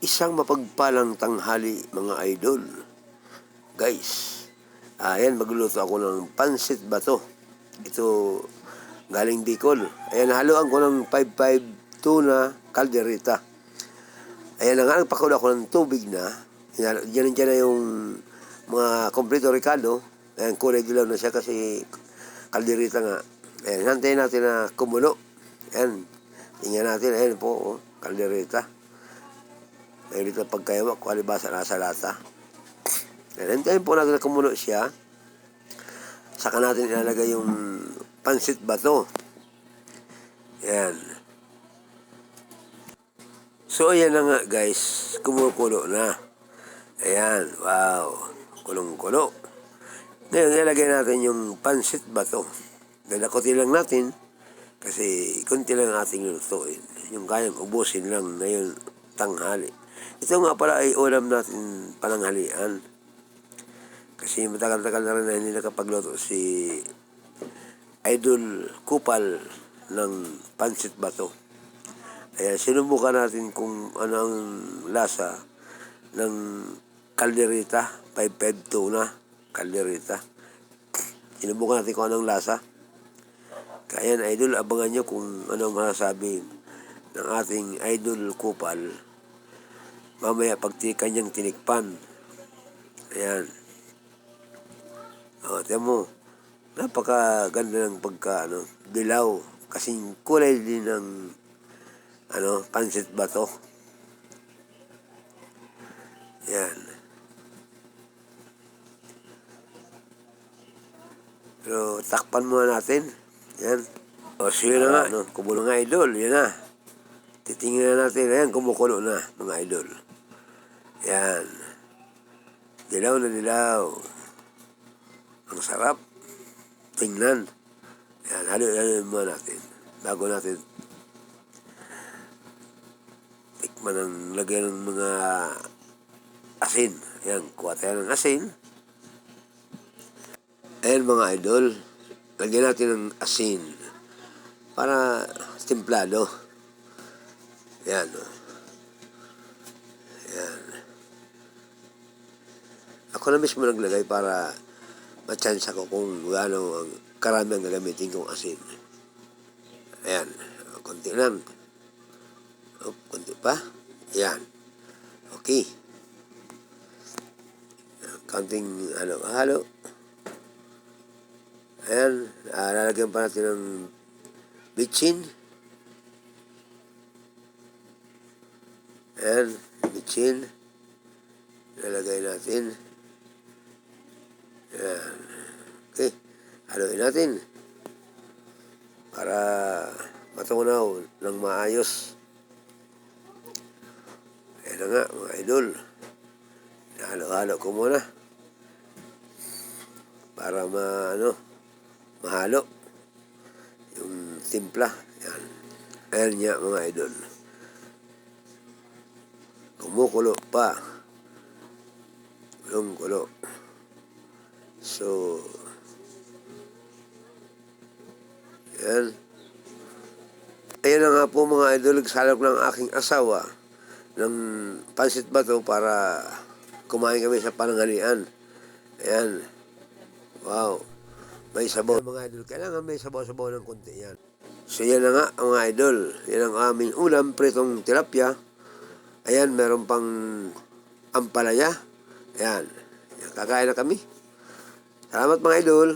Isang mapagpalang tanghali mga idol. Guys, ayan magluluto ako ng pansit bato. Ito galing Bicol. Ayan, haluan ko ng 5-5 tuna caldereta. Ayan na nga, nagpakulo ako ng tubig na. Diyan na yung mga kompleto Ricardo. Ayan, kulay dilaw na siya kasi caldereta nga. Ayan, hantayin natin na kumulo. Ayan, tingnan natin. Ayan po, oh, caldereta. May dito pagkayawak, alibasa nasa lata. And then po natin na kumulo siya. Saka natin ilalagay yung pansit bato. Yan. So ayan na nga guys, kumukulo na. Ayan, wow. Kulong-kulo. Ngayon, ilalagay natin yung pansit bato. Dalakotin lang natin kasi kunti lang ating lutuin. Yung kayang ubusin lang na yung tanghali. Ito nga pala ay ulam natin pananghalian. Kasi matagal-tagal na rin na hindi nakapagluto si Idol Kupal ng pansit bato. Ayan, sinubukan natin kung ano ang lasa ng caldereta, 5-5 tuna caldereta. Sinubukan natin kung anong lasa. Kaya yan, Idol, abangan nyo kung anong masasabi ng ating Idol Kupal mamaya pag kanyang tinikpan. Ayan. O, tiyan mo. Napakaganda ng dilaw. Kasing kulay din ng pansit bato. Ayan. Pero takpan muna natin. Ayan. O, siya na nga. Kumulo nga, Idol. Yan na. Titingnan natin. Ayan, kumukulo na, mga Idol. Yan. Dilaw na dilaw. Ang sarap. Tingnan. Yan. Halo-halo muna natin. Bago natin tikman ang lagyan ng mga asin. Yan. Kuha tayo ng asin. Ayan mga idol. Lagyan natin ng asin. Para timplado. Yan. Yan. Ako na mismo naglagay para ma-chance ako kung gaano ang karami ang gagamitin kong asin. Ayan. Konti lang. Konti pa. Ayan. Okay. Counting halo. Ayan. Lalagyan pa natin ng bitchin. Ayan. Bitchin. Lalagay natin. Ayan. Okay. Haluin natin. Para matunaw ng maayos. Ayan na nga, mga idol. Halo-halo ko muna. Para mahalo. Yung timpla. Ayan. Ayan niya, mga idol. Kumukulo pa. Kulong-kulo. So, yan. Ayan na nga po mga idol, nagsalap ng aking asawa ng pansit bato para kumain kami sa pananghalian. Ayan. Wow. May sabaw. Mga idol, kailangan may sabaw-sabaw ng konti yan. So yan na nga mga idol. Yan ang aming ulam, pritong tilapia. Ayan, meron pang ampalaya. Ayan. Kakain na kami. Salamat mga idol.